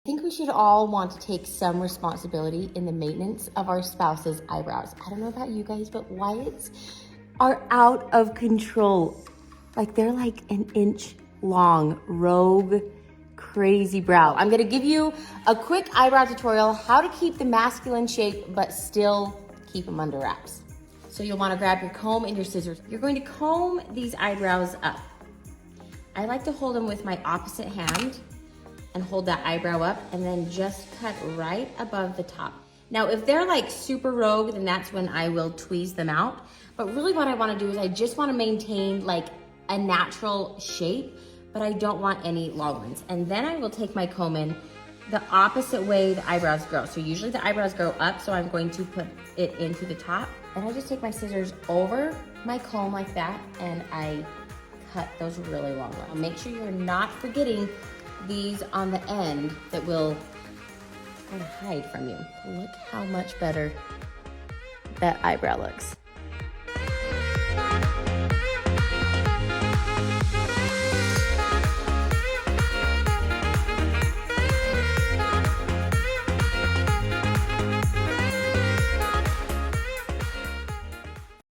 I think we should all want to take some responsibility in the maintenance of our spouse's eyebrows. I don't know about you guys, but Wyatt's are out of control. Like they're like an inch long, rogue, crazy brow. I'm gonna give you a quick eyebrow tutorial, how to keep the masculine shape, but still keep them under wraps. So you'll wanna grab your comb and your scissors. You're going to comb these eyebrows up. I like to hold them with my opposite hand and hold that eyebrow up and then just cut right above the top. Now, if they're like super rogue, then that's when I will tweeze them out. But really what I wanna do is I just wanna maintain like a natural shape, but I don't want any long ones. And then I will take my comb in the opposite way the eyebrows grow. So usually the eyebrows grow up, so I'm going to put it into the top. And I just take my scissors over my comb like that, and I cut those really long ones. Make sure you're not forgetting these on the end that will kind of hide from you. Look how much better that eyebrow looks.